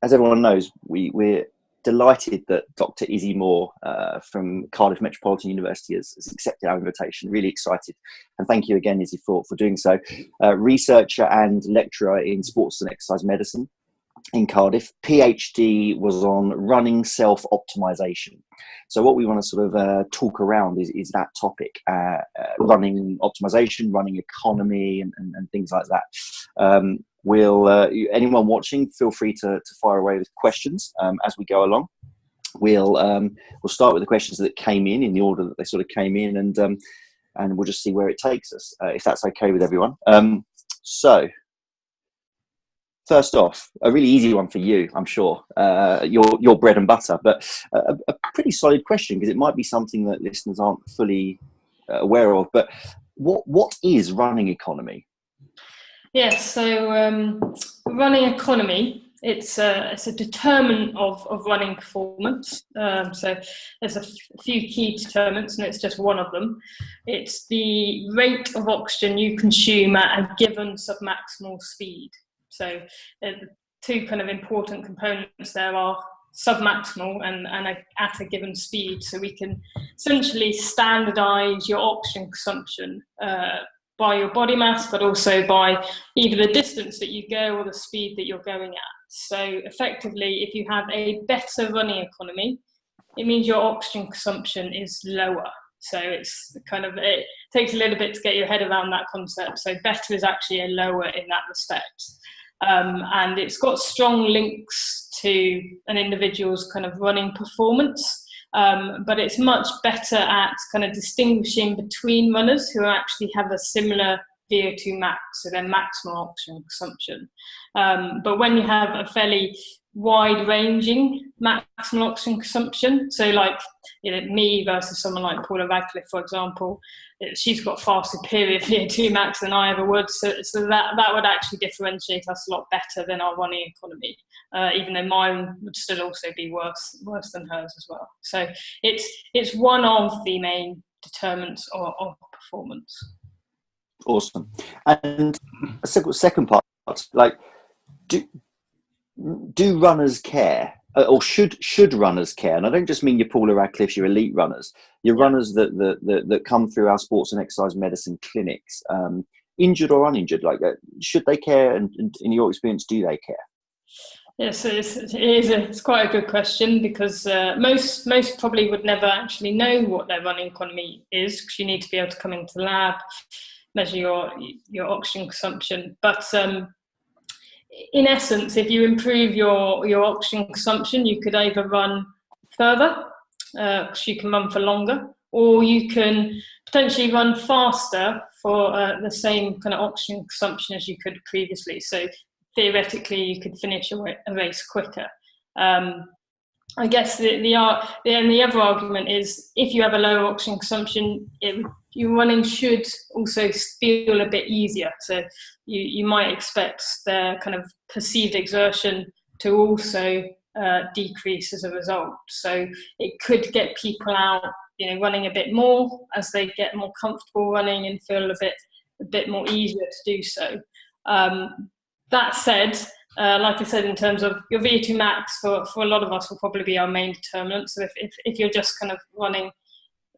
as everyone knows, we're delighted that Dr Izzy Moore from Cardiff Metropolitan University has accepted our invitation. Really excited, and thank you again, Izzy, for doing so. Researcher and lecturer in sports and exercise medicine in Cardiff. PhD was on running self-optimization. So what we want to sort of talk around is that topic, running optimization, running economy, and things like that. Anyone watching, feel free to fire away with questions as we go along. We'll start with the questions that came in the order that they sort of came in, and we'll just see where it takes us, if that's okay with everyone. So first off, a really easy one for you, I'm sure, your bread and butter, but a pretty solid question, because it might be something that listeners aren't fully aware of. But what is running economy? Yes, so running economy, it's a determinant of running performance. So there's a few key determinants, and it's just one of them. It's the rate of oxygen you consume at a given submaximal speed. So the two kind of important components there are submaximal and at a given speed. So we can essentially standardize your oxygen consumption by your body mass, but also by either the distance that you go or the speed that you're going at. So effectively, if you have a better running economy, it means your oxygen consumption is lower. So it's kind of, it takes a little bit to get your head around that concept. So better is actually a lower in that respect. And it's got strong links to an individual's kind of running performance, but it's much better at kind of distinguishing between runners who actually have a similar VO2 max, so their maximal oxygen consumption. But when you have a fairly wide-ranging maximal oxygen consumption, so like me versus someone like Paula Radcliffe, for example, she's got far superior VO2 max than I ever would, so that would actually differentiate us a lot better than our running economy, even though mine would still also be worse than hers as well. So it's one of the main determinants of performance. Awesome. And a second part, like, do runners care, or should runners care? And I don't just mean your Paula Radcliffe's, your elite runners, your runners that come through our sports and exercise medicine clinics, injured or uninjured. Like, should they care? And in your experience, do they care? Yes, it's quite a good question, because most probably would never actually know what their running economy is, because you need to be able to come into the lab, measure your oxygen consumption. But in essence, if you improve your oxygen consumption, you could either run further, because you can run for longer, or you can potentially run faster for the same kind of oxygen consumption as you could previously. So theoretically, you could finish a race quicker. I guess the other argument is, if you have a lower oxygen consumption, your running should also feel a bit easier. So you might expect their kind of perceived exertion to also decrease as a result. So it could get people out, running a bit more as they get more comfortable running and feel a bit more easier to do so. That said, like I said, in terms of your VO2 max, for a lot of us will probably be our main determinant. So if you're just kind of running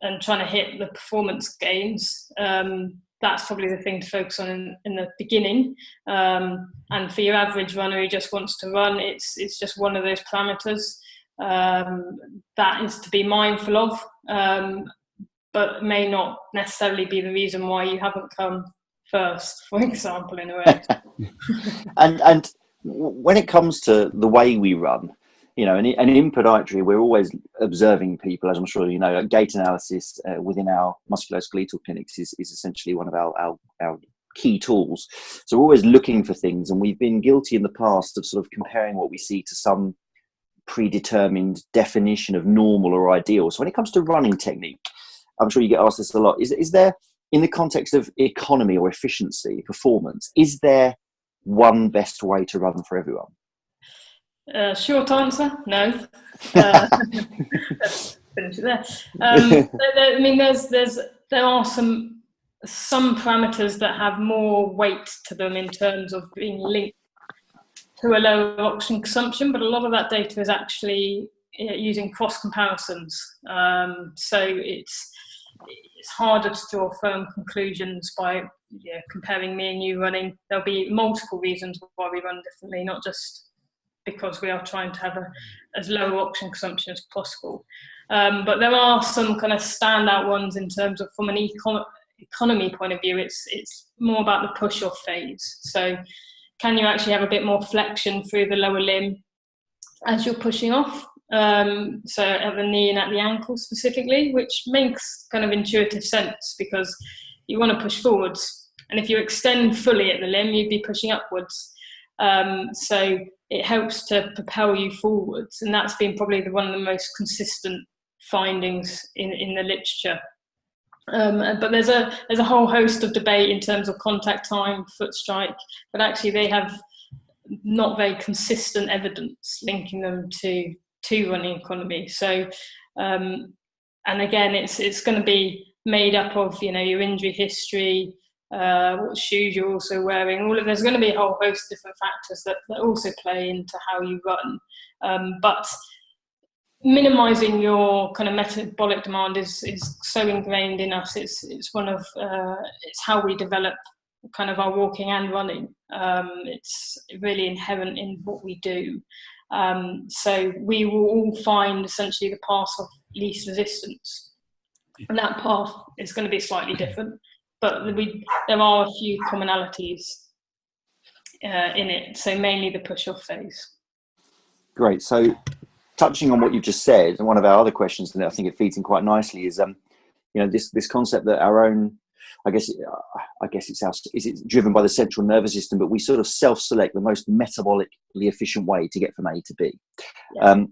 and trying to hit the performance gains, that's probably the thing to focus on in the beginning. And for your average runner who just wants to run, it's just one of those parameters that is to be mindful of, but may not necessarily be the reason why you haven't come first, for example, in a race. and when it comes to the way we run, and in podiatry, we're always observing people, as I'm sure you know. Gait analysis within our musculoskeletal clinics is essentially one of our key tools. So we're always looking for things, and we've been guilty in the past of sort of comparing what we see to some predetermined definition of normal or ideal. So when it comes to running technique, I'm sure you get asked this a lot. Is there, in the context of economy or efficiency, performance, is there one best way to run for everyone? Short answer, no. Finish it there. I mean, there are some parameters that have more weight to them in terms of being linked to a lower oxygen consumption, but a lot of that data is actually using cross comparisons. So it's harder to draw firm conclusions by comparing me and you running. There'll be multiple reasons why we run differently, not just because we are trying to have as low oxygen consumption as possible. But there are some kind of standout ones in terms of, from an economy point of view, it's more about the push-off phase. So can you actually have a bit more flexion through the lower limb as you're pushing off? So at the knee and at the ankle specifically, which makes kind of intuitive sense because you want to push forwards. And if you extend fully at the limb, you'd be pushing upwards. So it helps to propel you forwards. And that's been probably one of the most consistent findings in the literature. But there's a whole host of debate in terms of contact time, foot strike, but actually they have not very consistent evidence linking them to running economy. So, and again, it's going to be made up of your injury history, what shoes you're also wearing. There's going to be a whole host of different factors that also play into how you run. But minimizing your kind of metabolic demand is so ingrained in us. It's one of it's how we develop kind of our walking and running. It's really inherent in what we do. So we will all find essentially the path of least resistance, and that path is going to be slightly different, but there are a few commonalities in it. So mainly the push-off phase. Great. So touching on what you've just said, and one of our other questions that I think it feeds in quite nicely is, this concept that our own, I guess it's driven by the central nervous system, but we sort of self-select the most metabolically efficient way to get from A to B. Yeah.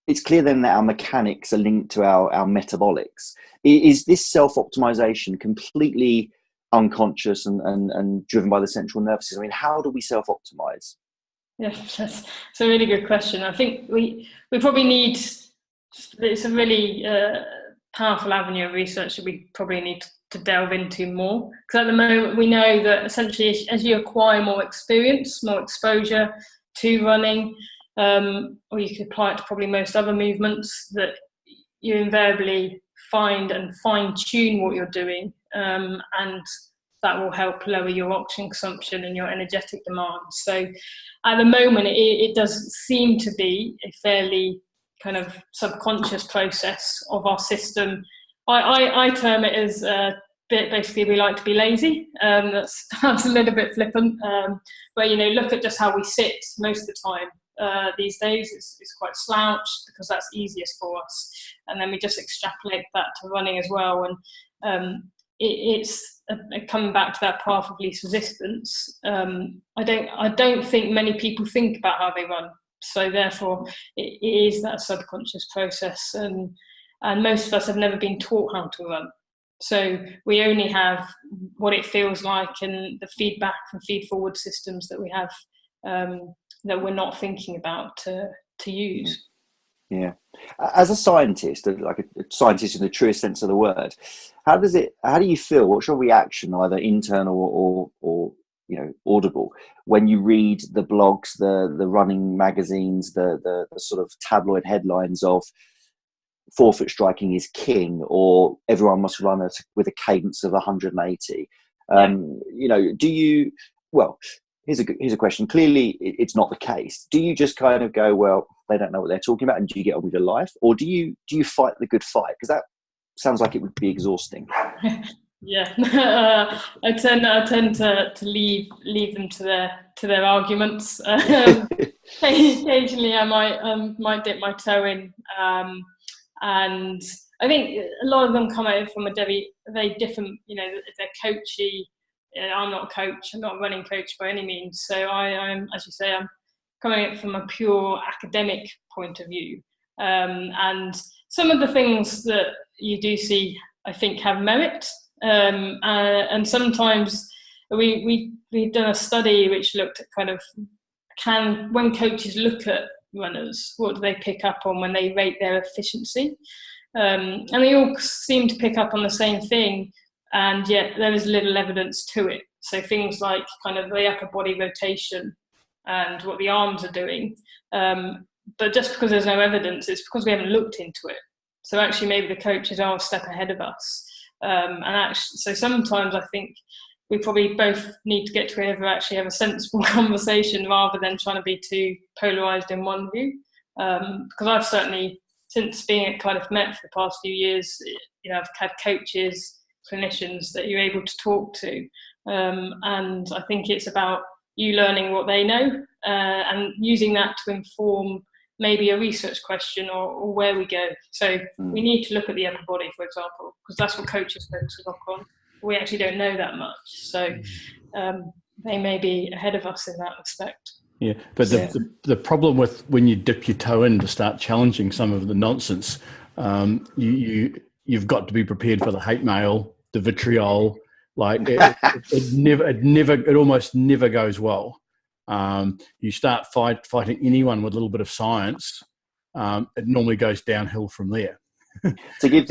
It's clear then that our mechanics are linked to our metabolics. Is this self-optimization completely unconscious and driven by the central nervous system? I mean, how do we self-optimize? Yeah, that's a really good question. I think we probably need, it's a really powerful avenue of research that we probably need to delve into more. Because at the moment we know that essentially as you acquire more experience, more exposure to running, or you could apply it to probably most other movements, that you invariably find and fine-tune what you're doing, and that will help lower your oxygen consumption and your energetic demands. So at the moment, it does seem to be a fairly kind of subconscious process of our system. I term it as basically we like to be lazy. That's a little bit flippant, but look at just how we sit most of the time. These days it's quite slouched because that's easiest for us, and then we just extrapolate that to running as well. And it's coming back to that path of least resistance. I don't think many people think about how they run, so therefore it is that subconscious process, and most of us have never been taught how to run, so we only have what it feels like and the feedback and feed forward systems that we have, that we're not thinking about to use. Yeah. As a scientist, like a scientist in the truest sense of the word, how do you feel? What's your reaction, either internal or audible, when you read the blogs, the running magazines, the sort of tabloid headlines of forefoot striking is king, or everyone must run with a cadence of 180? Do you, well, here's a question. Clearly it's not the case. Do you just kind of go, well, they don't know what they're talking about, and do you get on with your life? Or do you fight the good fight? Because that sounds like it would be exhausting. Yeah, I tend to leave them to their arguments. Occasionally, I might dip my toe in, and I think a lot of them come out from a very different. They're coachy. I'm not a coach. I'm not a running coach by any means. So I'm, as you say, I'm coming at from a pure academic point of view, and some of the things that you do see, I think, have merit. And sometimes we've done a study which looked at kind of when coaches look at runners, what do they pick up on when they rate their efficiency? And they all seem to pick up on the same thing, and yet there is little evidence to it. So things like kind of the upper body rotation and what the arms are doing. But just because there's no evidence, it's because we haven't looked into it. So actually maybe the coaches are a step ahead of us. And actually, so sometimes I think we probably both need to get together, actually have a sensible conversation rather than trying to be too polarised in one view. Because I've certainly, since being at Cardiff Met for the past few years, you know, I've had coaches, clinicians that you're able to talk to. And I think it's about you learning what they know and using that to inform maybe a research question or where we go. So we need to look at the upper body, for example, because that's what coaches focus a lot on. We actually don't know that much. So they may be ahead of us in that respect. Yeah, but the problem with when you dip your toe in to start challenging some of the nonsense, you've got to be prepared for the hate mail, the vitriol. Like it almost never goes well. You start fighting anyone with a little bit of science, it normally goes downhill from there. To give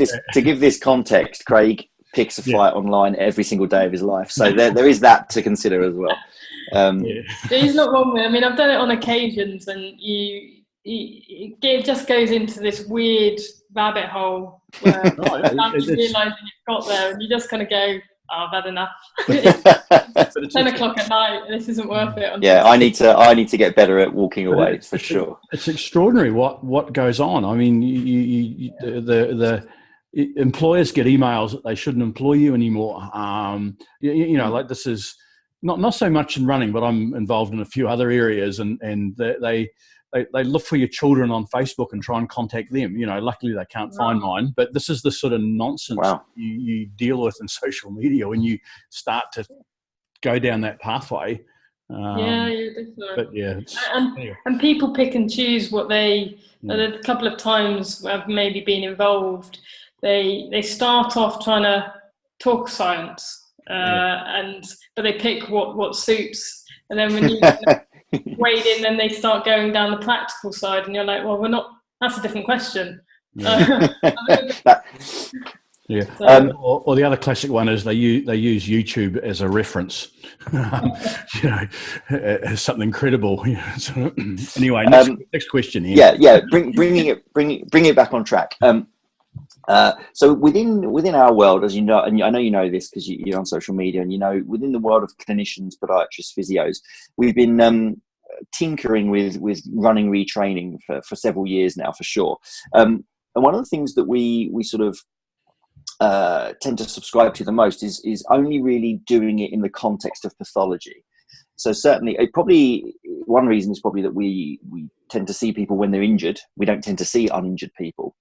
this context, Craig picks a fight online every single day of his life, so there is that to consider as well. He's not wrong there. I mean, I've done it on occasions, and it just goes into this weird rabbit hole where you realising you've got there, and you just kind of go, oh, I've had enough. It's 10 o'clock at night. This isn't worth it. Yeah, I need to get better at walking away for sure. It's extraordinary what goes on. I mean, the employers get emails that they shouldn't employ you anymore. You know, like this is not so much in running, but I'm involved in a few other areas, and they look for your children on Facebook and try and contact them. You know, luckily they can't find mine, but this is the sort of nonsense you deal with in social media when you start to go down that pathway. Definitely. But and people pick and choose what they. A couple of times where I've maybe been involved, they start off trying to talk science, but they pick what suits, and then when you wade in, then they start going down the practical side, and you're like, well, we're not. That's a different question. Or the other classic one is they use YouTube as a reference, you know, as something credible. Anyway, next question here. Bringing it back on track. So within our world, as you know, and I know you know this because you're on social media, and you know, within the world of clinicians, podiatrists, physios, we've been tinkering with running retraining for several years now, for sure. And one of the things that we sort of tend to subscribe to the most is only really doing it in the context of pathology. So certainly, one reason is probably that we tend to see people when they're injured. We don't tend to see uninjured people,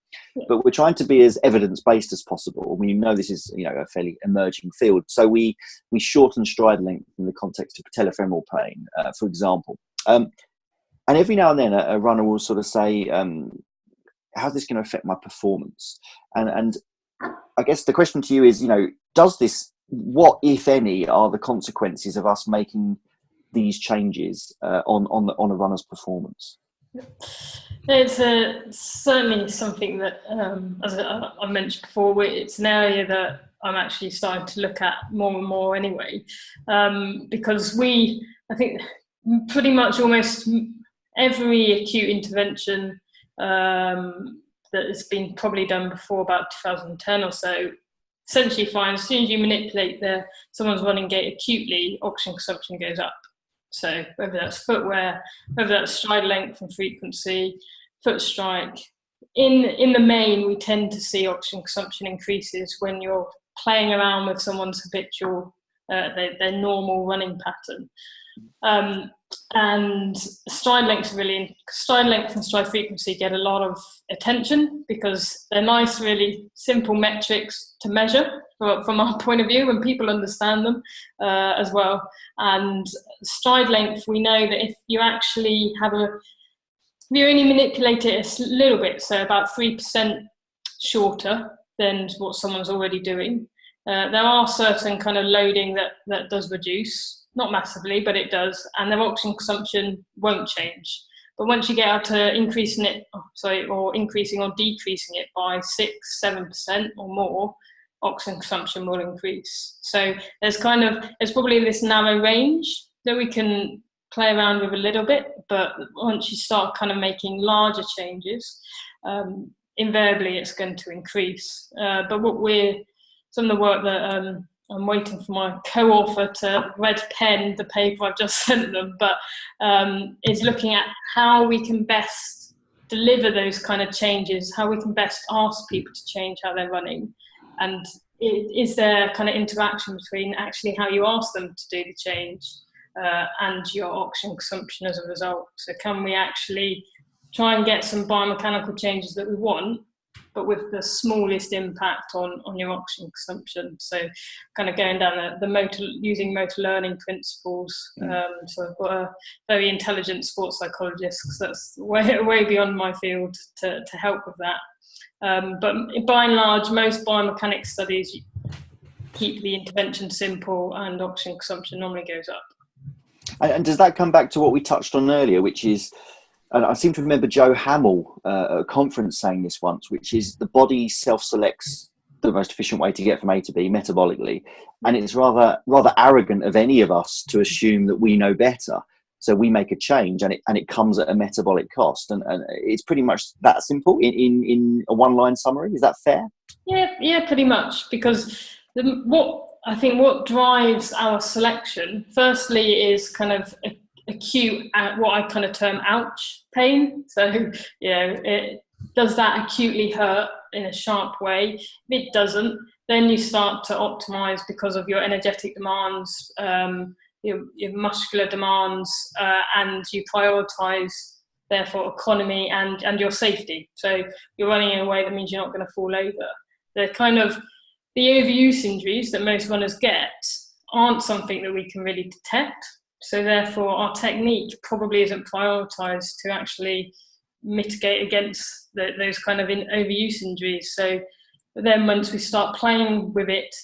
but we're trying to be as evidence-based as possible. We know this is, you know, a fairly emerging field, so we shorten stride length in the context of patellofemoral pain, for example. And every now and then, a runner will sort of say, "How's this going to affect my performance?" And I guess the question to you is, you know, what, if any, are the consequences of us making these changes on a runner's performance? It's certainly something that, as I mentioned before, it's an area that I'm actually starting to look at more and more anyway, because I think pretty much almost every acute intervention that has been probably done before about 2010 or so, essentially finds as soon as you manipulate someone's running gait acutely, oxygen consumption goes up. So whether that's footwear, whether that's stride length and frequency, foot strike, in the main, we tend to see oxygen consumption increases when you're playing around with someone's habitual, their normal running pattern. And stride length and stride frequency get a lot of attention because they're nice, really simple metrics to measure from our point of view when people understand them as well. And stride length, we know that if you actually you only manipulate it a little bit, so about 3% shorter than what someone's already doing, there are certain kind of loading that does reduce. Not massively, but it does, and their oxygen consumption won't change. But once you get out to increasing or decreasing it by 6-7% or more, oxygen consumption will increase. So there's probably this narrow range that we can play around with a little bit, but once you start kind of making larger changes, invariably it's going to increase. But some of the work that I'm waiting for my co-author to red pen the paper I've just sent them, but is looking at how we can best deliver those kind of changes, how we can best ask people to change how they're running, and is there kind of interaction between actually how you ask them to do the change and your oxygen consumption as a result. So can we actually try and get some biomechanical changes that we want, but with the smallest impact on your oxygen consumption? So kind of going down using motor learning principles. So I've got a very intelligent sports psychologist, because that's way beyond my field, to help with that. But by and large, most biomechanics studies keep the intervention simple, and oxygen consumption normally goes up. And does that come back to what we touched on earlier, which is, and I seem to remember Joe Hamill at a conference saying this once, which is the body self-selects the most efficient way to get from A to B metabolically. And it's rather arrogant of any of us to assume that we know better. So we make a change, and it comes at a metabolic cost. And it's pretty much that simple in a one-line summary. Is that fair? Yeah, pretty much. Because what drives our selection, firstly, is kind of acute, what I kind of term ouch pain. So, does that acutely hurt in a sharp way? If it doesn't, then you start to optimize because of your energetic demands, your muscular demands, and you prioritize, therefore, economy and your safety. So you're running in a way that means you're not going to fall over. The overuse injuries that most runners get aren't something that we can really detect. So therefore, our technique probably isn't prioritized to actually mitigate against those kind of overuse injuries. So then once we start playing with it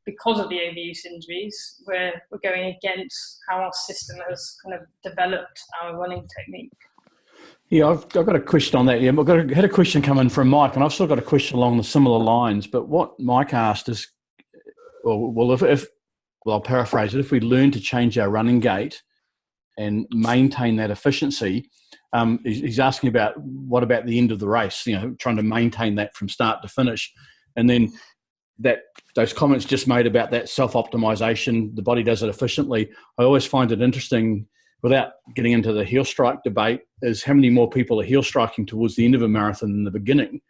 because of the overuse injuries, we're going against how our system has kind of developed our running technique. Yeah, I've got a question on that. Yeah, had a question come in from Mike, and I've still got a question along the similar lines. But what Mike asked is, I'll paraphrase it. If we learn to change our running gait and maintain that efficiency, he's asking about what about the end of the race? Trying to maintain that from start to finish, and then those comments just made about that self-optimization, the body does it efficiently. I always find it interesting, without getting into the heel strike debate, is how many more people are heel striking towards the end of a marathon than the beginning.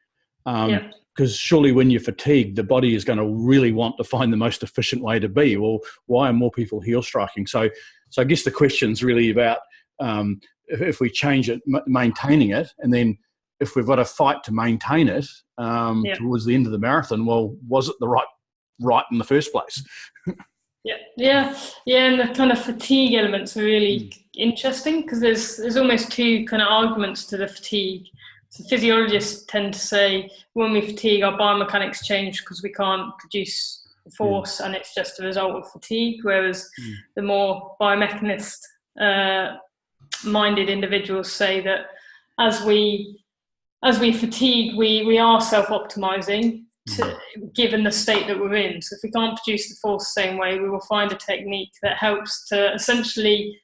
Because surely when you're fatigued, the body is going to really want to find the most efficient way to be. Well, why are more people heel striking? So I guess the question's really about if we change it, maintaining it, and then if we've got to fight to maintain it towards the end of the marathon, well, was it the right in the first place? Yeah, and the kind of fatigue elements are really interesting, because there's almost two kind of arguments to the fatigue. So physiologists tend to say when we fatigue, our biomechanics change because we can't produce force, and it's just a result of fatigue. Whereas the more biomechanist minded individuals say that as we fatigue, we are self-optimizing, given the state that we're in. So if we can't produce the force the same way, we will find a technique that helps to essentially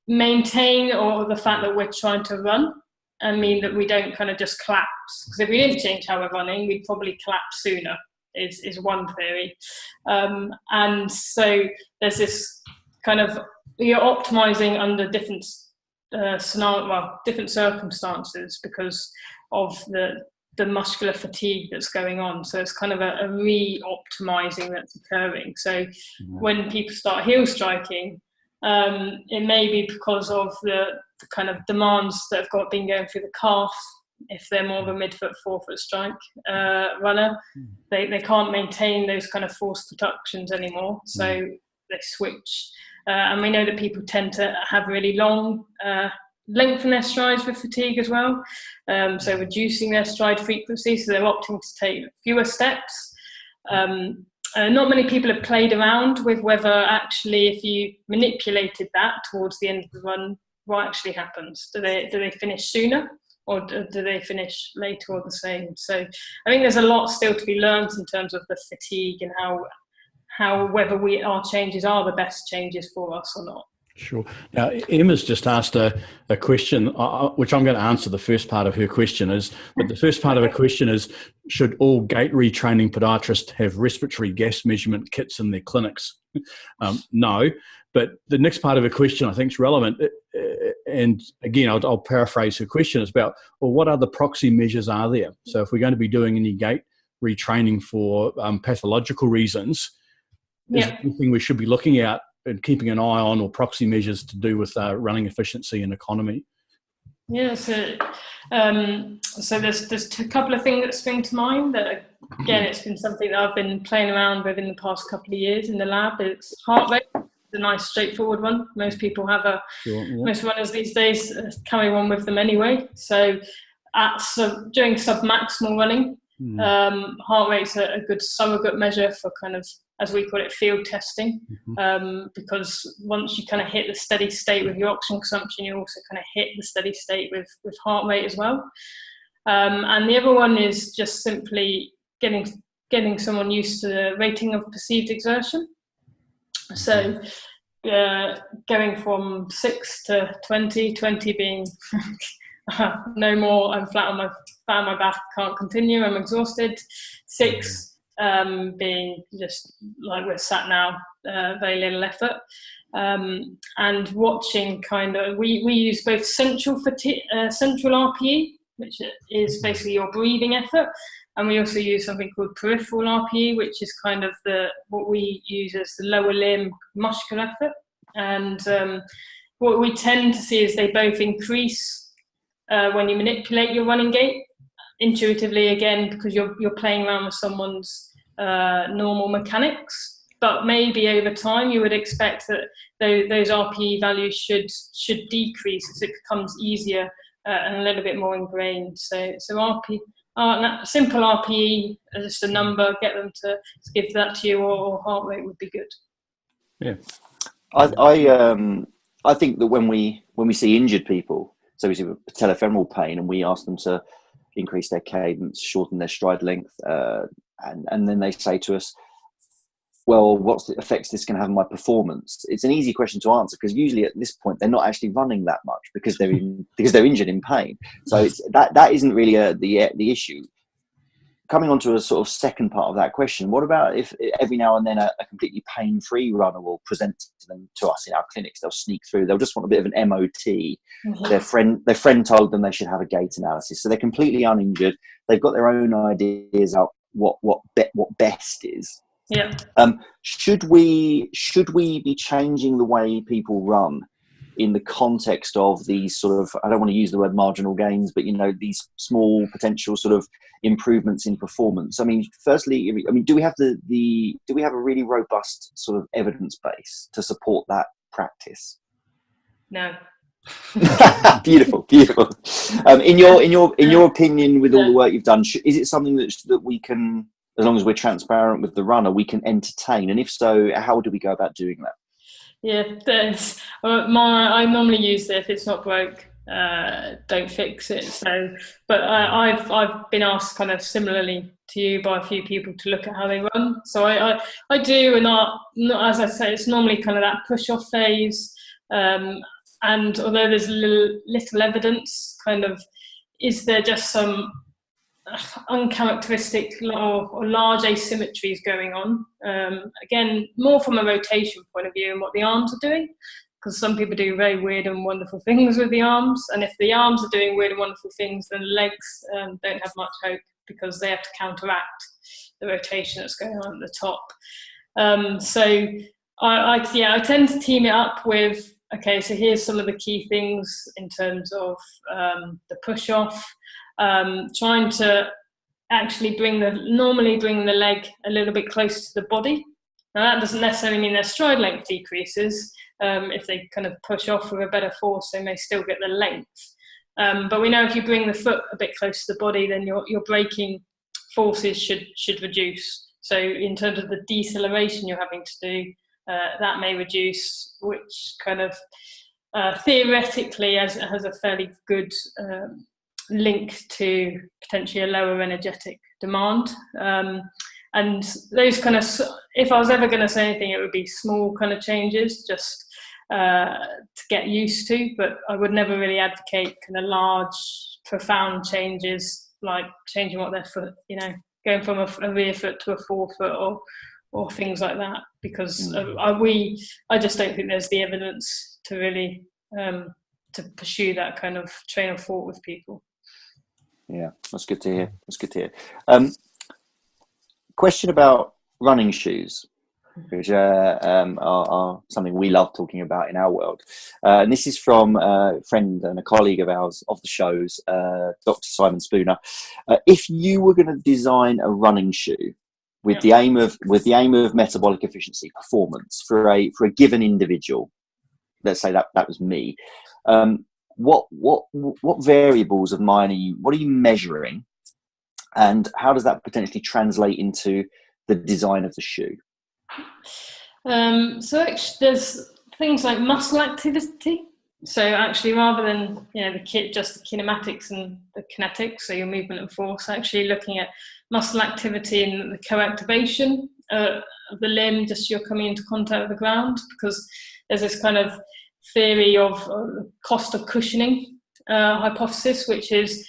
maintain or the fact that we're trying to run, and mean that we don't kind of just collapse. Because if we didn't change how we're running, we'd probably collapse sooner, is one theory. And so there's this kind of, you're optimizing under different different circumstances because of the muscular fatigue that's going on. So it's kind of a re-optimizing that's occurring. So when people start heel striking, it may be because of the kind of demands that have been going through the calf. If they're more of a midfoot, forefoot strike runner, they can't maintain those kind of force productions anymore. So they switch. And we know that people tend to have really long length in their strides with fatigue as well. So reducing their stride frequency, so they're opting to take fewer steps. Not many people have played around with whether actually if you manipulated that towards the end of the run, what actually happens? Do they finish sooner, or do they finish later, or the same? So I think there's a lot still to be learned in terms of the fatigue and how whether our changes are the best changes for us or not. Sure. Now, Emma's just asked a question, which I'm going to answer the first part of her question but the first part of her question is, should all gait retraining podiatrists have respiratory gas measurement kits in their clinics? No, but the next part of her question I think is relevant. And again, I'll paraphrase her question. It's about, well, what other proxy measures are there? So if we're going to be doing any gait retraining for pathological reasons, is there anything we should be looking at and keeping an eye on, or proxy measures to do with running efficiency and economy? Yeah, so there's a couple of things that spring to mind that, again, it's been something that I've been playing around with in the past couple of years in the lab. It's heart rate, a nice straightforward one. Most people have most runners these days carry one with them anyway. So during sub-maximal running, heart rate's a good surrogate measure for kind of, as we call it, field testing, because once you kind of hit the steady state with your oxygen consumption, you also kind of hit the steady state with heart rate as well. And the other one is just simply getting someone used to the rating of perceived exertion. So going from 6 to 20 being no more, I'm flat on my back, can't continue, I'm exhausted. 6 being just like we're sat now, very little effort. And watching kind of, we use both central RPE, which is basically your breathing effort, and we also use something called peripheral RPE, which is kind of what we use as the lower limb muscular effort. And what we tend to see is they both increase when you manipulate your running gait, intuitively, again, because you're playing around with someone's normal mechanics. But maybe over time you would expect that those RPE values should decrease as it becomes easier and a little bit more ingrained. So simple RPE, just a number, get them to give that to you, or heart rate would be good. Yeah, I think that when we see injured people, so we see patellofemoral pain, and we ask them to increase their cadence, shorten their stride length, and then they say to us, well, what's the effects this can have on my performance? It's an easy question to answer, because usually at this point they're not actually running that much because they're injured in pain. So that isn't really the issue. Coming on to a sort of second part of that question, what about if every now and then a completely pain-free runner will present to us in our clinics? They'll sneak through. They'll just want a bit of an MOT. Mm-hmm. Their friend told them they should have a gait analysis. So they're completely uninjured. They've got their own ideas about what best is. Yeah. Should we be changing the way people run in the context of these sort of, I don't want to use the word marginal gains, but these small potential sort of improvements in performance? I mean, firstly, do we have a really robust sort of evidence base to support that practice? No. Beautiful. In your opinion, with all the work you've done, is it something that we can, as long as we're transparent with the runner, we can entertain? And if so, how do we go about doing that? Yeah, I normally use if it's not broke, don't fix it. So, but I've been asked kind of similarly to you by a few people to look at how they run. So I do, and as I say, it's normally kind of that push off phase. And although there's little evidence, kind of, is there just some uncharacteristic or large asymmetries going on? Again, more from a rotation point of view and what the arms are doing, because some people do very weird and wonderful things with the arms, and if the arms are doing weird and wonderful things, then the legs don't have much hope, because they have to counteract the rotation that's going on at the top. So I tend to team it up with, okay, so here's some of the key things in terms of the push off. Trying to actually normally bring the leg a little bit closer to the body. Now that doesn't necessarily mean their stride length decreases. If they kind of push off with a better force, they may still get the length. But we know if you bring the foot a bit close to the body, then your braking forces should reduce. So in terms of the deceleration you're having to do, that may reduce, which kind of theoretically has a fairly good link to potentially a lower energetic demand. And those kind of, if I was ever going to say anything, it would be small kind of changes, just to get used to, but I would never really advocate kind of large, profound changes, like changing what their foot, going from a rear foot to a forefoot or things like that, because I just don't think there's the evidence to really to pursue that kind of train of thought with people. Yeah, that's good to hear. That's good to hear. Question about running shoes, which are something we love talking about in our world. And this is from a friend and a colleague of ours of the shows, Dr. Simon Spooner. If you were going to design a running shoe with the aim of metabolic efficiency, performance for a given individual, let's say that was me, what variables of mine what are you measuring, and how does that potentially translate into the design of the shoe? So actually, there's things like muscle activity. So actually, rather than just the kinematics and the kinetics, so your movement and force, actually looking at muscle activity and the co-activation of the limb, just you're coming into contact with the ground, because there's this kind of theory of cost of cushioning hypothesis, which is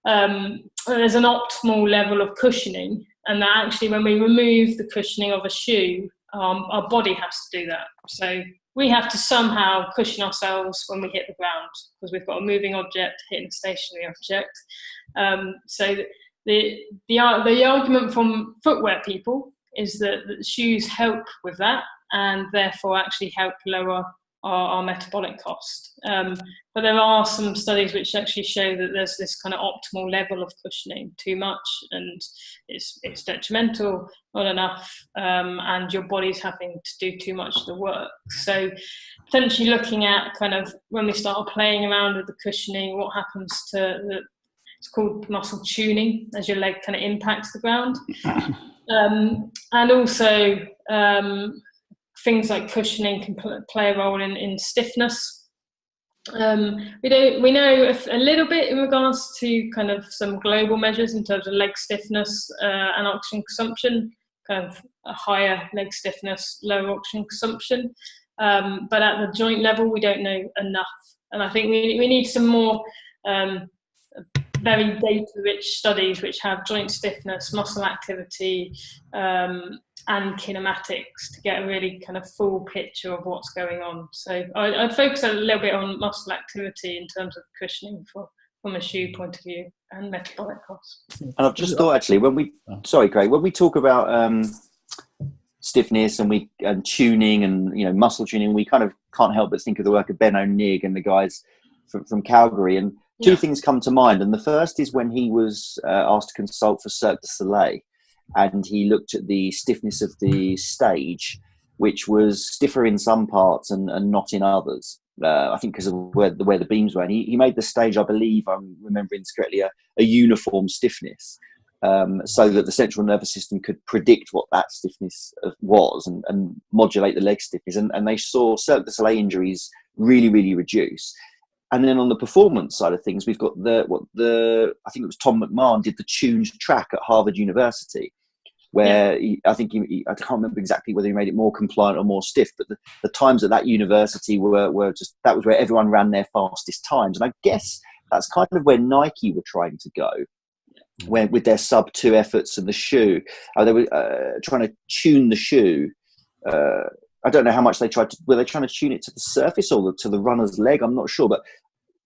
there's an optimal level of cushioning, and that actually when we remove the cushioning of a shoe, our body has to do that. So we have to somehow cushion ourselves when we hit the ground, because we've got a moving object hitting a stationary object. So the argument from footwear people is that the shoes help with that, and therefore actually help lower our metabolic cost. But there are some studies which actually show that there's this kind of optimal level of cushioning. Too much and it's detrimental, not enough, and your body's having to do too much of the work. So potentially looking at kind of when we start playing around with the cushioning, what happens to it's called muscle tuning, as your leg kind of impacts the ground. And also things like cushioning can play a role in stiffness. We know a little bit in regards to kind of some global measures in terms of leg stiffness and oxygen consumption, kind of a higher leg stiffness, lower oxygen consumption. But at the joint level, we don't know enough. And I think we need some more very data-rich studies which have joint stiffness, muscle activity, and kinematics to get a really kind of full picture of what's going on. So I'd focus a little bit on muscle activity in terms of cushioning from a shoe point of view and metabolic costs. And I've just thought actually, when we talk about stiffness and tuning and muscle tuning, we kind of can't help but think of the work of Ben O'Nig and the guys from Calgary, and two things come to mind. And the first is when he was asked to consult for Cirque du Soleil, and he looked at the stiffness of the stage, which was stiffer in some parts and not in others. I think because of where the beams were. And he made the stage, I believe I'm remembering this correctly, a uniform stiffness, so that the central nervous system could predict what that stiffness was and modulate the leg stiffness. And they saw Cirque du Soleil injuries really, really reduce. And then on the performance side of things, we've got I think it was Tom McMahon did the tuned track at Harvard University, where I can't remember exactly whether he made it more compliant or more stiff, but the times at that university were just, that was where everyone ran their fastest times. And I guess that's kind of where Nike were trying to go, with their sub 2 efforts and the shoe. They were trying to tune the shoe. I don't know how much were they trying to tune it to the surface or to the runner's leg? I'm not sure, but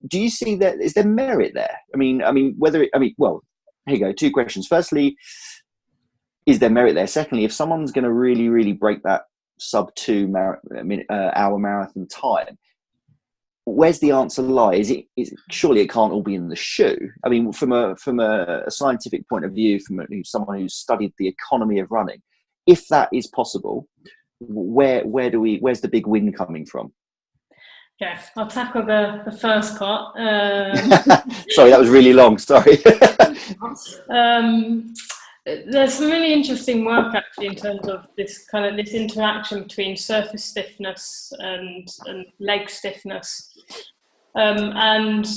do you see that? Is there merit there? Well, here you go. Two questions. Firstly, is there merit there? Secondly, if someone's going to really, really break that sub 2 hour marathon time, where's the answer lie? Is it surely it can't all be in the shoe? I mean, from a scientific point of view, from someone who's studied the economy of running, if that is possible, where's the big win coming from? Yeah, I'll tackle the first part. Sorry, that was really long. Sorry. There's some really interesting work actually in terms of this interaction between surface stiffness and leg stiffness, and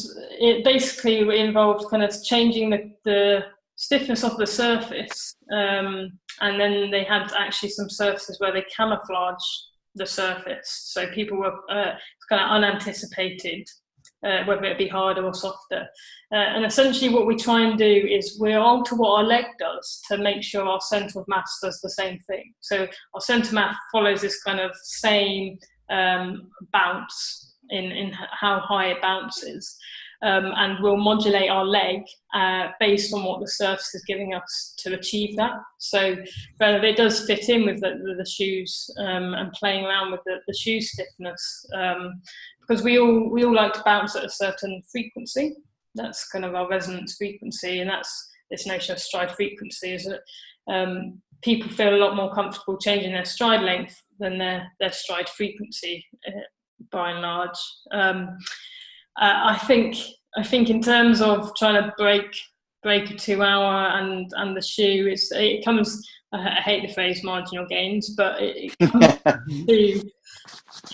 it basically involved kind of changing the stiffness of the surface, and then they had actually some surfaces where they camouflage the surface. So people were kind of unanticipated, whether it be harder or softer. And essentially what we try and do is we alter what our leg does to make sure our centre of mass does the same thing. So our centre of mass follows this kind of same bounce in how high it bounces. And we'll modulate our leg based on what the surface is giving us to achieve that. So it does fit in with the shoes and playing around with the shoe stiffness, because we all like to bounce at a certain frequency. That's kind of our resonance frequency, and that's this notion of stride frequency, is that people feel a lot more comfortable changing their stride length than their stride frequency, by and large. I think in terms of trying to break a 2 hour and the shoe, it comes, I hate the phrase marginal gains, but it comes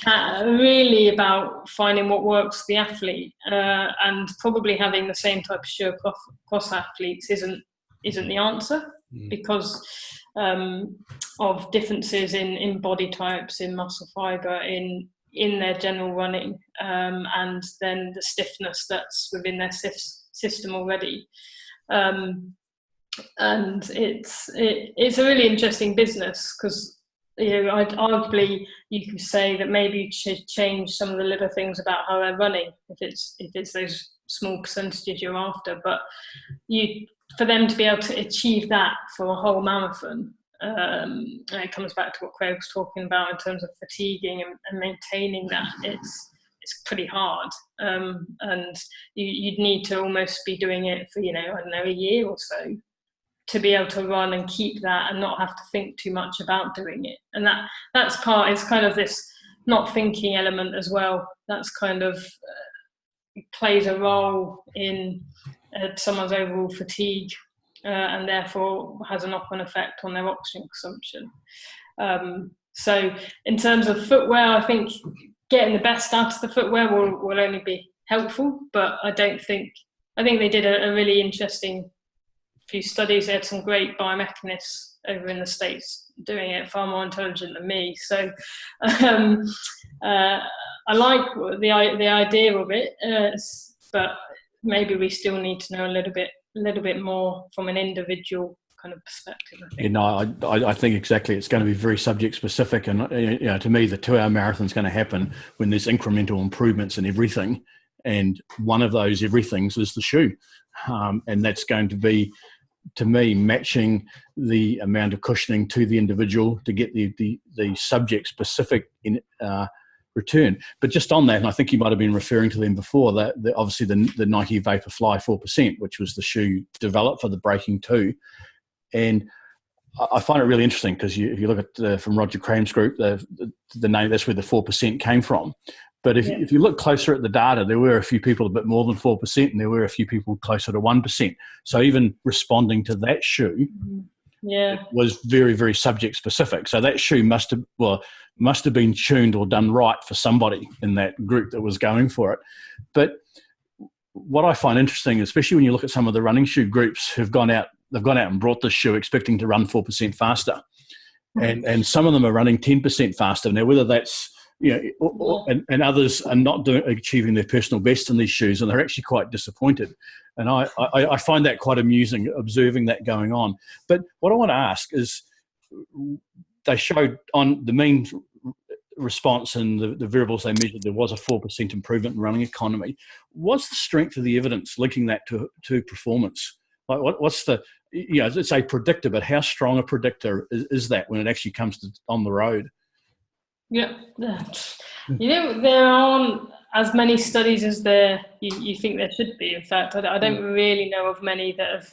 to really about finding what works for the athlete, and probably having the same type of shoe across athletes isn't the answer, because of differences in body types, in muscle fibre, in their general running, and then the stiffness that's within their system already. And it's a really interesting business, because arguably you could say that maybe you should change some of the little things about how they're running if it's those small percentages you're after, but for them to be able to achieve that for a whole marathon. And it comes back to what Craig was talking about in terms of fatiguing and maintaining that. It's pretty hard, and you'd need to almost be doing it for a year or so to be able to run and keep that and not have to think too much about doing it. And that's part. It's kind of this not thinking element as well. That's kind of plays a role in someone's overall fatigue. And therefore has a knock-on effect on their oxygen consumption. So in terms of footwear, I think getting the best out of the footwear will only be helpful, but I think they did a really interesting few studies. They had some great biomechanists over in the States doing it, far more intelligent than me. So I like the idea of it, but maybe we still need to know a little bit more from an individual kind of perspective, I think. I think exactly. It's going to be very subject specific, and to me, the 2 hour marathon is going to happen when there's incremental improvements in everything, and one of those everythings is the shoe, and that's going to be, to me, matching the amount of cushioning to the individual to get the subject specific in return. But just on that, and I think you might have been referring to them before, that obviously the Nike Vaporfly 4%, which was the shoe developed for the Breaking 2. And I find it really interesting because if you look at from Roger Crane's group, the name, that's where the 4% came from. But if you look closer at the data, there were a few people a bit more than 4%, and there were a few people closer to 1%. So even responding to that shoe was very, very subject specific. So that shoe must have been tuned or done right for somebody in that group that was going for it. But what I find interesting, especially when you look at some of the running shoe groups who've gone out, they've gone out and brought this shoe expecting to run 4% faster. And some of them are running 10% faster. Now, whether that's, and others are not achieving their personal best in these shoes, and they're actually quite disappointed. And I find that quite amusing, observing that going on. But what I want to ask is, they showed on the mean response and the variables they measured, there was a 4% improvement in running economy. What's the strength of the evidence linking that to performance? Like what's the, it's a predictor, but how strong a predictor is that when it actually comes to on the road? Yeah, there aren't as many studies as you think there should be. In fact, I don't really know of many that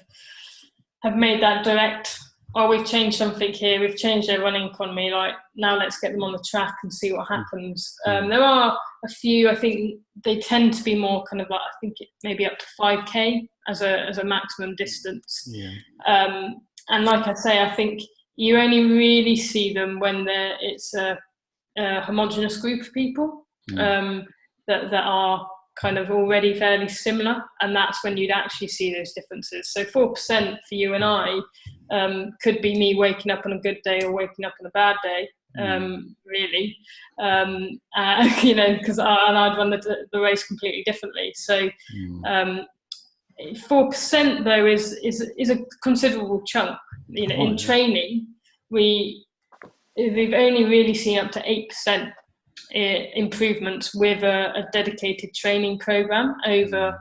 have made that direct. Oh, we've changed something here. We've changed their running economy. Like, now let's get them on the track and see what happens. There are a few. I think they tend to be more kind of like, I think maybe up to 5K as a maximum distance. Yeah. And like I say, I think you only really see them when it's a homogenous group of people that are kind of already fairly similar, and that's when you'd actually see those differences. So 4% for you and I could be me waking up on a good day or waking up on a bad day, really, you know, because I'd run the race completely differently. So 4% though is a considerable chunk. You know, in training, we've only really seen up to 8% improvements with a dedicated training program over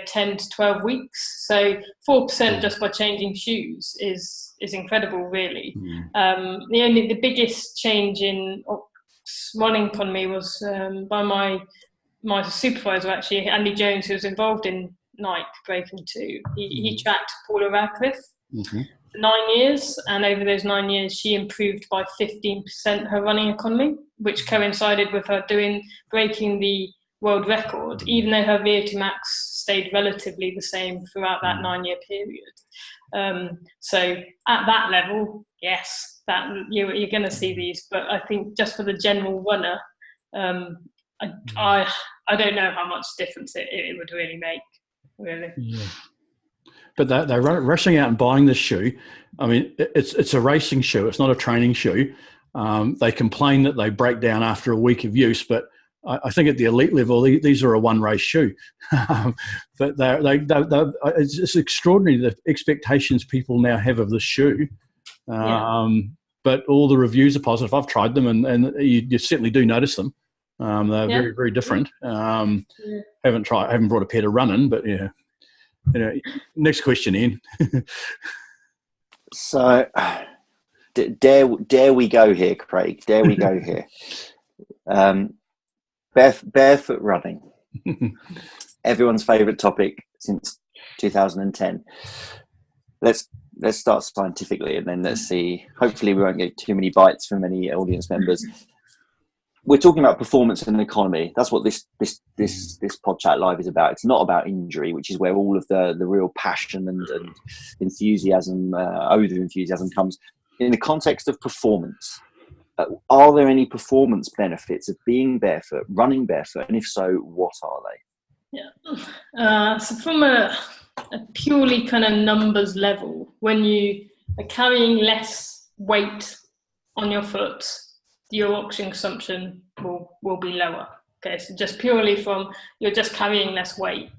10 to 12 weeks. So 4% just by changing shoes is incredible, really. The biggest change in running economy was by my supervisor, actually, Andy Jones, who was involved in Nike Breaking 2. He tracked Paula Radcliffe for 9 years, and over those 9 years she improved by 15% her running economy, which coincided with her breaking the world record, even though her VO2 max stayed relatively the same throughout that 9-year period. So at that level, yes, that you're going to see these, but I think just for the general runner, I don't know how much difference it would really make, really. Yeah. But they're rushing out and buying this shoe. I mean, it's a racing shoe. It's not a training shoe. They complain that they break down after a week of use, but I think at the elite level, these are a one-race shoe. But it's extraordinary the expectations people now have of the shoe. But all the reviews are positive. I've tried them, and you certainly do notice them. They're very, very different. Haven't brought a pair to run in, but yeah. Next question, Ian. So, dare we go here, Craig? Dare we go here? Barefoot running, everyone's favourite topic since 2010. Let's start scientifically, and then let's see. Hopefully, we won't get too many bites from any audience members. We're talking about performance and economy. That's what this PodChatLive is about. It's not about injury, which is where all of the real passion and enthusiasm, oath of enthusiasm comes. In the context of performance, are there any performance benefits of being barefoot, running barefoot, and if so, what are they? Yeah. So from a purely kind of numbers level, when you are carrying less weight on your foot, your oxygen consumption will be lower. Okay, so just purely from you're just carrying less weight.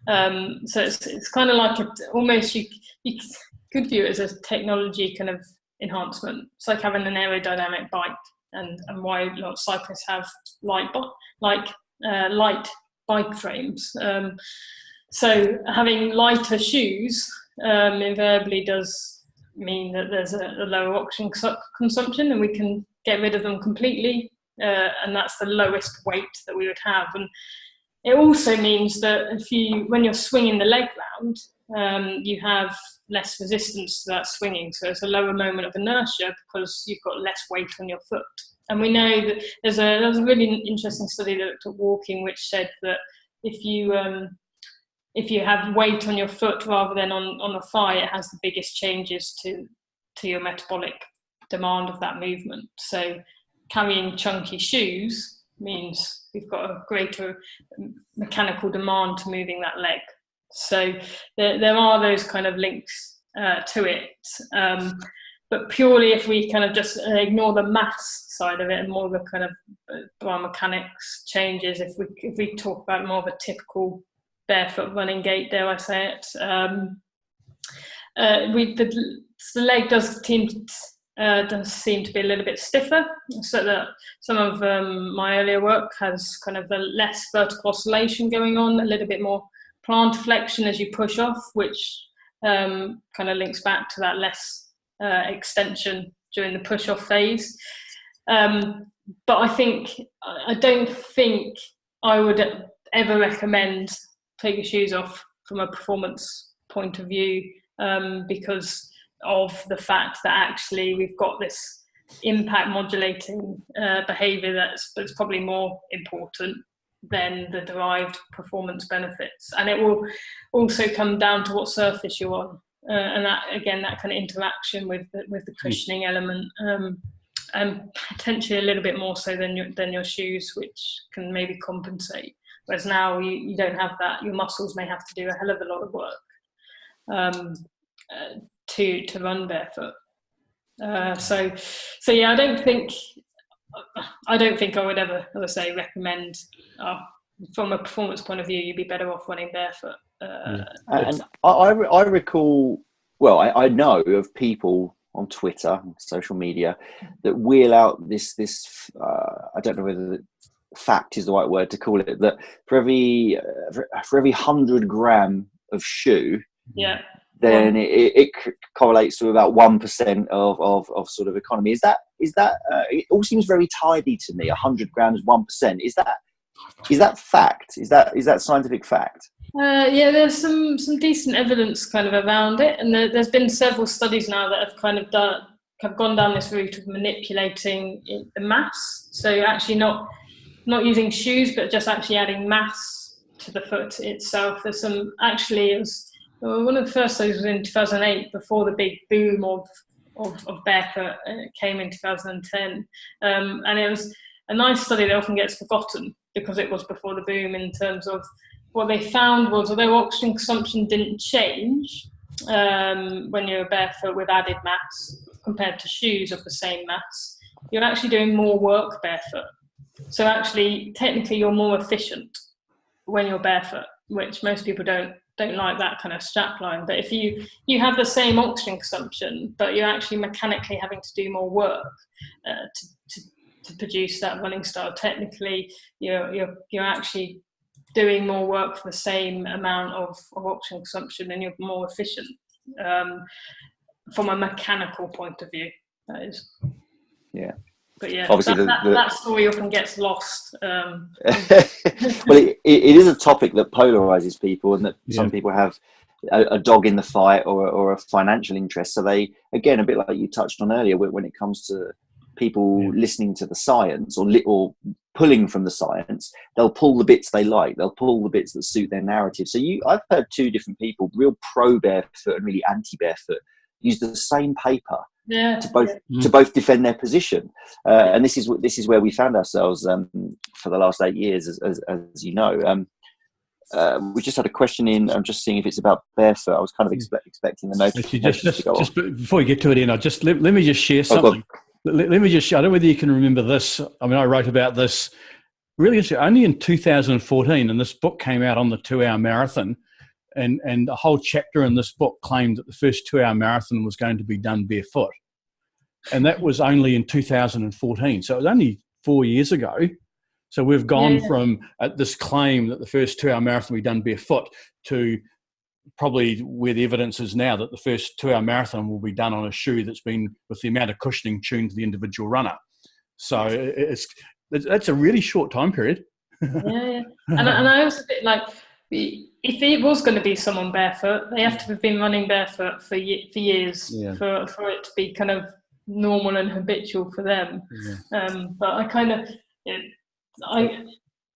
So it's kind of like almost you could view it as a technology kind of enhancement. It's like having an aerodynamic bike, and why a lot of cyclists have light bike frames. So having lighter shoes invariably does mean that there's a lower oxygen consumption, and we can get rid of them completely, and that's the lowest weight that we would have. And it also means that when you're swinging the leg round, you have less resistance to that swinging, so it's a lower moment of inertia because you've got less weight on your foot. And we know that there's a really interesting study that looked at walking, which said that if you have weight on your foot rather than on a thigh, it has the biggest changes to your metabolic demand of that movement. So carrying chunky shoes means we've got a greater mechanical demand to moving that leg. So there are those kind of links to it. But purely if we kind of just ignore the mass side of it and more the kind of biomechanics changes, if we talk about more of a typical barefoot running gait, dare I say it, the leg does seem to be a little bit stiffer, so that some of my earlier work has kind of the less vertical oscillation going on, a little bit more plantar flexion as you push off, which kind of links back to that less extension during the push-off phase. But I don't think I would ever recommend taking shoes off from a performance point of view, because of the fact that actually we've got this impact modulating behavior that's probably more important than the derived performance benefits. And it will also come down to what surface you're on, and that again, that kind of interaction with the cushioning element, and potentially a little bit more so than your shoes, which can maybe compensate. Whereas now you don't have that. Your muscles may have to do a hell of a lot of work to run barefoot. So yeah, I don't think I would ever, as I say, recommend. From a performance point of view, you'd be better off running barefoot. And I recall, well, I know of people on Twitter, social media, that wheel out this I don't know whether fact is the right word to call it, that for every 100 gram of shoe, then it correlates to about 1% of sort of economy. Is that it all seems very tidy to me. 100 grams, 1%. Is that fact? Is that scientific fact? Yeah, there's some decent evidence kind of around it, and there's been several studies now that have gone down this route of manipulating the mass. So you're actually not using shoes, but just actually adding mass to the foot itself. There's some one of the first studies was in 2008, before the big boom of barefoot came in 2010, and it was a nice study that often gets forgotten because it was before the boom, in terms of what they found was, although oxygen consumption didn't change when you're barefoot with added mass compared to shoes of the same mass, you're actually doing more work barefoot. So actually, technically, you're more efficient when you're barefoot, which most people don't like that kind of strap line. But if you have the same oxygen consumption, but you're actually mechanically having to do more work to produce that running style, technically, you're actually doing more work for the same amount of oxygen consumption, and you're more efficient from a mechanical point of view. That is. Yeah. But yeah, obviously that story often gets lost. Well, it is a topic that polarizes people, and that some people have a dog in the fight or a financial interest. So they, again, a bit like you touched on earlier, when it comes to people listening to the science or pulling from the science, they'll pull the bits they like. They'll pull the bits that suit their narrative. So I've heard two different people, real pro barefoot and really anti barefoot, use the same paper to both defend their position. And this is where we found ourselves for the last 8 years, as you know. We just had a question in. I'm just seeing if it's about barefoot. I was kind of expecting the notification to go just before you get to it, Ian, let me just share something. Let me just share. I don't know whether you can remember this. I mean, I wrote about this really only in 2014, and this book came out on the 2-hour marathon, and the whole chapter in this book claimed that the first 2-hour marathon was going to be done barefoot, and that was only in 2014. So it was only 4 years ago. So we've gone from this claim that the first 2-hour marathon will be done barefoot to probably where the evidence is now that the first 2-hour marathon will be done on a shoe that's been with the amount of cushioning tuned to the individual runner. So that's a really short time period. And I also think, like, if it was going to be someone barefoot, they have to have been running barefoot for years for it to be kind of normal and habitual for them. But I kind of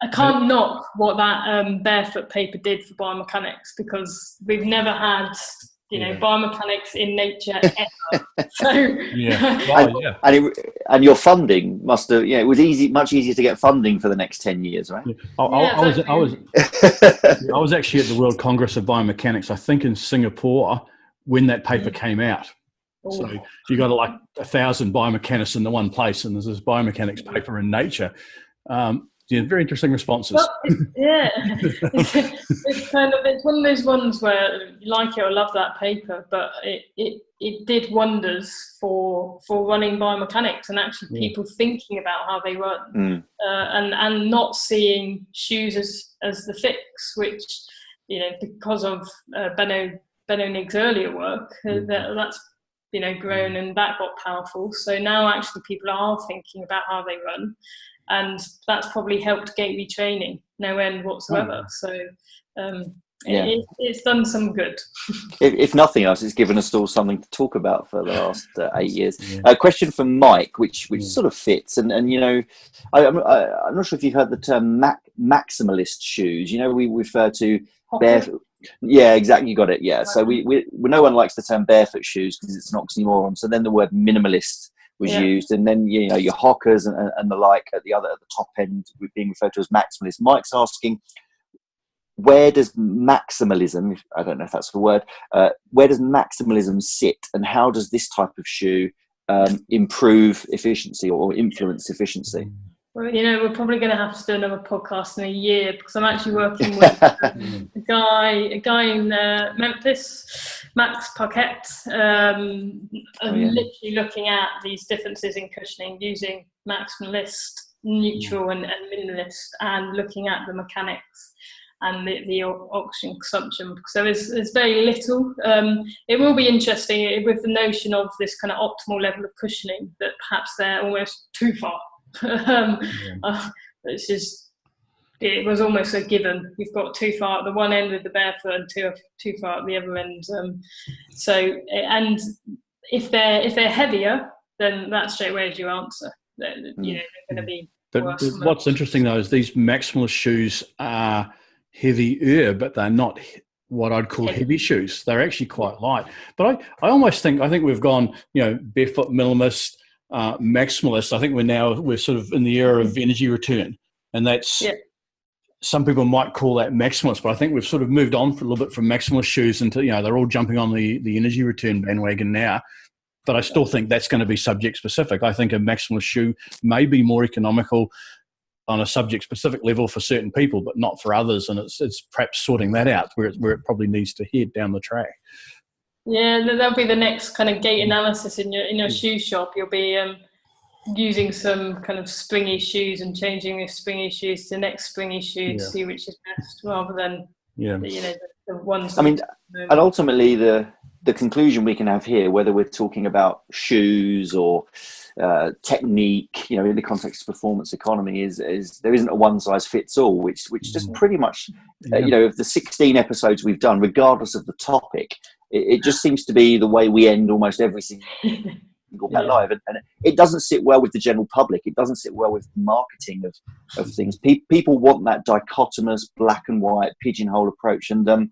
I can't knock what that barefoot paper did for biomechanics, because we've never had biomechanics in nature ever. So and your funding must have it was much easier to get funding for the next 10 years, right? I was actually at the World Congress of Biomechanics, I think in Singapore, when that paper came out. So you got like 1,000 biomechanists in the one place, and there's this biomechanics paper in Nature. Very interesting responses. Well, it's one of those ones where you like it or love that paper, but it did wonders for running biomechanics and actually people thinking about how they run, and not seeing shoes as the fix, which because of Benno Nigg's earlier work, that's grown and that got powerful. So now actually people are thinking about how they run. And that's probably helped gateway training no end whatsoever. So it's done some good. If nothing else, it's given us all something to talk about for the last 8 years. A question from Mike, which sort of fits, and I'm not sure if you've heard the term maximalist shoes. We refer to barefoot. Yeah, exactly. You got it. Yeah. So we no one likes the term barefoot shoes because it's an oxymoron. So then the word minimalist was used, and then your Hockers and the like at the top end being referred to as maximalist. Mike's asking, where does maximalism, I don't know if that's the word, where does maximalism sit, and how does this type of shoe improve efficiency or influence efficiency? Well, we're probably going to have to do another podcast in a year, because I'm actually working with a guy in Memphis, Max Parquet, literally looking at these differences in cushioning using maximalist, neutral, and minimalist, and looking at the mechanics and the oxygen consumption, because there's very little. It will be interesting with the notion of this kind of optimal level of cushioning, that perhaps they're almost too far. It's just, it was almost a given. You've got too far at the one end with the Barefoot and too far at the other end. So, and if they're heavier, then that straight away is your answer. They're going to be. But worse. What's interesting though is these maximalist shoes are heavier, but they're not what I'd call heavy shoes. They're actually quite light. But I almost think we've gone, barefoot minimalist, maximalist. I think we're sort of in the era of energy return, and that's some people might call that maximalist, but I think we've sort of moved on for a little bit from maximalist shoes into, they're all jumping on the energy return bandwagon now. But I still think that's going to be subject specific. I think a maximalist shoe may be more economical on a subject specific level for certain people, but not for others, and it's perhaps sorting that out where it probably needs to head down the track. Yeah, that'll be the next kind of gait analysis in your shoe shop. You'll be using some kind of springy shoes and changing the springy shoes to the next springy shoe to see which is best, rather than the ones. I mean, and ultimately the conclusion we can have here, whether we're talking about shoes or technique, in the context of performance economy, is there isn't a one size fits all, which just pretty much, of the 16 episodes we've done, regardless of the topic, it just seems to be the way we end almost every single live, and it doesn't sit well with the general public. It doesn't sit well with marketing of things. People want that dichotomous black and white pigeonhole approach, and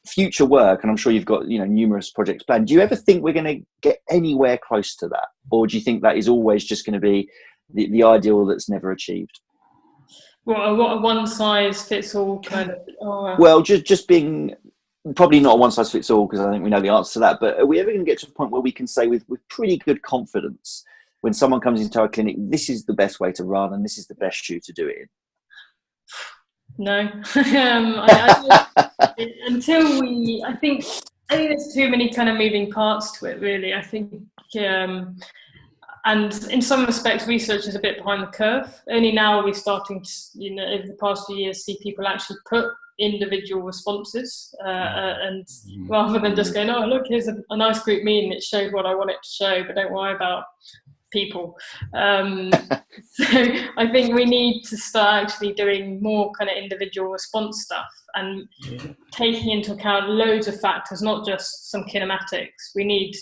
future work, and I'm sure you've got numerous projects planned. Do you ever think we're going to get anywhere close to that, or do you think that is always just going to be the ideal that's never achieved? What a one size fits all kind of? Well, just being. Probably not a one size fits all, because I think we know the answer to that. But are we ever going to get to a point where we can say with pretty good confidence, when someone comes into our clinic, this is the best way to run and this is the best shoe to do it in? No. I think there's too many kind of moving parts to it, really. I think, and in some respects, research is a bit behind the curve. Only now are we starting to, over the past few years, see people actually put individual responses, and rather than just going, oh look, here's a nice group mean, it showed what I want it to show, but don't worry about people. So I think we need to start actually doing more kind of individual response stuff, and taking into account loads of factors, not just some kinematics. We need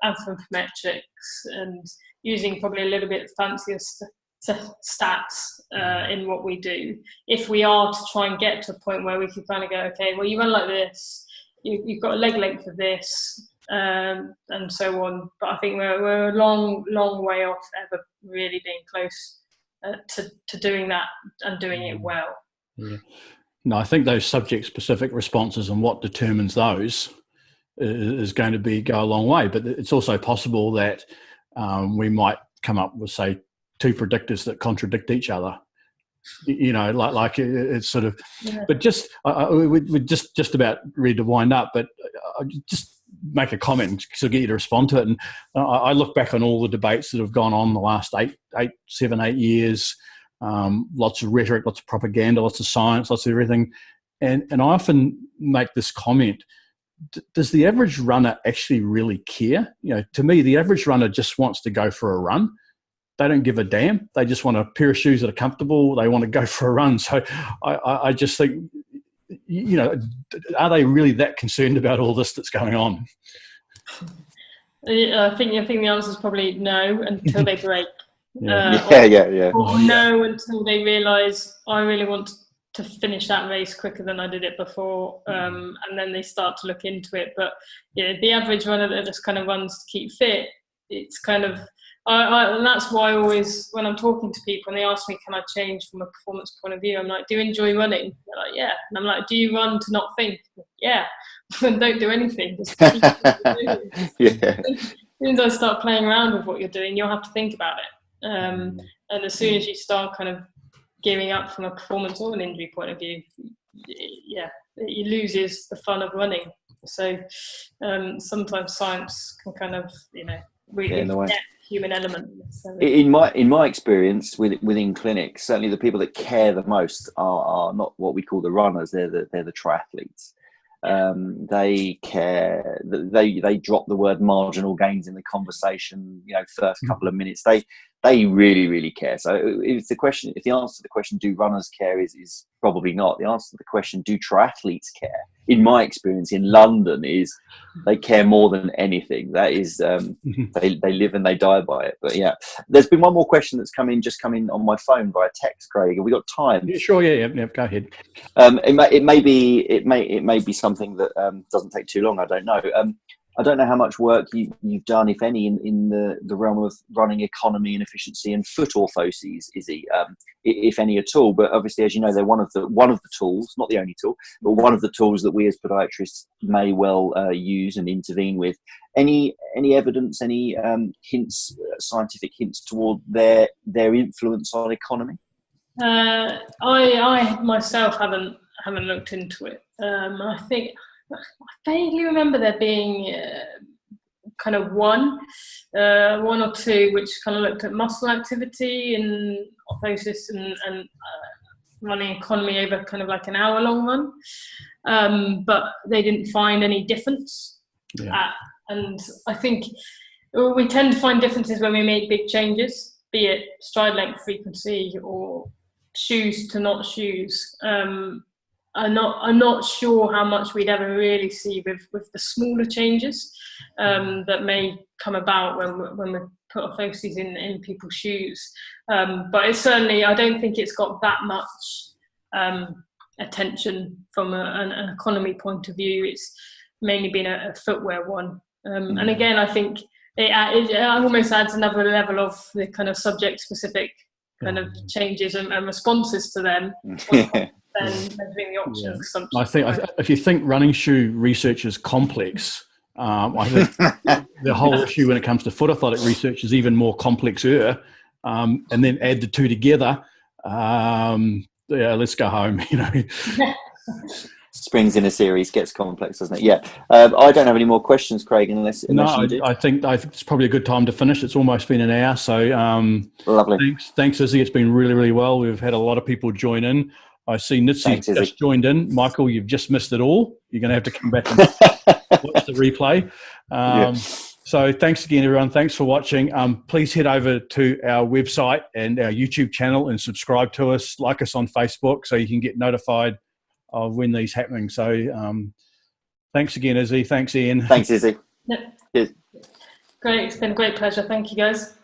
anthropometrics, and using probably a little bit fancier stats in what we do, if we are to try and get to a point where we can kind of go, okay, well, you run like this, you've got a leg length of this, and so on. But I think we're a long way off ever really being close to doing that and doing it well. No, I think those subject specific responses and what determines those is going to go a long way. But it's also possible that we might come up with, say, two predictors that contradict each other, like it's sort of, but just, we're just about ready to wind up, but I just make a comment to get you to respond to it. And I look back on all the debates that have gone on the last 8 years, lots of rhetoric, lots of propaganda, lots of science, lots of everything. And I often make this comment, does the average runner actually really care? To me, the average runner just wants to go for a run. They don't give a damn. They just want a pair of shoes that are comfortable. They want to go for a run. So I just think, are they really that concerned about all this that's going on? I think the answer is probably no, until they break. Or no, until they realise I really want to finish that race quicker than I did it before, and then they start to look into it. But the average runner that just kind of runs to keep fit, it's kind of, and that's why I always, when I'm talking to people and they ask me, can I change from a performance point of view? I'm like, do you enjoy running? They're like, yeah. And I'm like, do you run to not think? Yeah. Don't do anything. Just keep soon as I start playing around with what you're doing, you'll have to think about it. And as soon as you start kind of gearing up from a performance or an injury point of view, yeah, it loses the fun of running. So sometimes science can kind of, really forget the human element. So, in my experience within clinics, certainly the people that care the most are not what we call the runners. They're the triathletes. They care. They drop the word marginal gains in the conversation. First couple of minutes, they really care. So if the answer to the question, do runners care, is probably not. The answer to the question, do triathletes care, in my experience in London, is they care more than anything. That is, they live and they die by it. But yeah, there's been one more question that's come in on my phone via text, Craig. Have we got time? Yeah, sure. Yeah. Go ahead. It may be something that doesn't take too long. I don't know. I don't know how much work you've done, if any, in the realm of running economy and efficiency and foot orthoses, Izzy, if any at all. But obviously, as you know, they're one of the tools, not the only tool, but one of the tools that we as podiatrists may well use and intervene with. Any evidence, any hints, scientific hints toward their influence on economy? I myself haven't looked into it. I vaguely remember there being kind of one or two which kind of looked at muscle activity and orthosis and running economy over kind of like an hour-long run, but they didn't find any difference. And I think we tend to find differences when we make big changes, be it stride length, frequency, or shoes to not shoes. I'm not sure how much we'd ever really see with the smaller changes that may come about when we put orthoses in people's shoes. But it's certainly, I don't think it's got that much attention from an economy point of view. It's mainly been a footwear one. And again, I think it almost adds another level of the kind of subject-specific kind of changes and responses to them. Than measuring the oxygen consumption. I think if you think running shoe research is complex, I think the whole issue when it comes to foot orthotic research is even more complexer. And then add the two together. Let's go home. Springs in a series, gets complex, doesn't it? Yeah. I don't have any more questions, Craig, unless you do. I think it's probably a good time to finish. It's almost been an hour. So lovely. Thanks, Izzy. It's been really, really well. We've had a lot of people join in. I see Nitsy's just joined in. Michael, you've just missed it all. You're going to have to come back and watch the replay. So thanks again, everyone. Thanks for watching. Please head over to our website and our YouTube channel and subscribe to us. Like us on Facebook so you can get notified of when these happening. So thanks again, Izzy. Thanks, Ian. Thanks, Izzy. Yep. Great. It's been a great pleasure. Thank you, guys.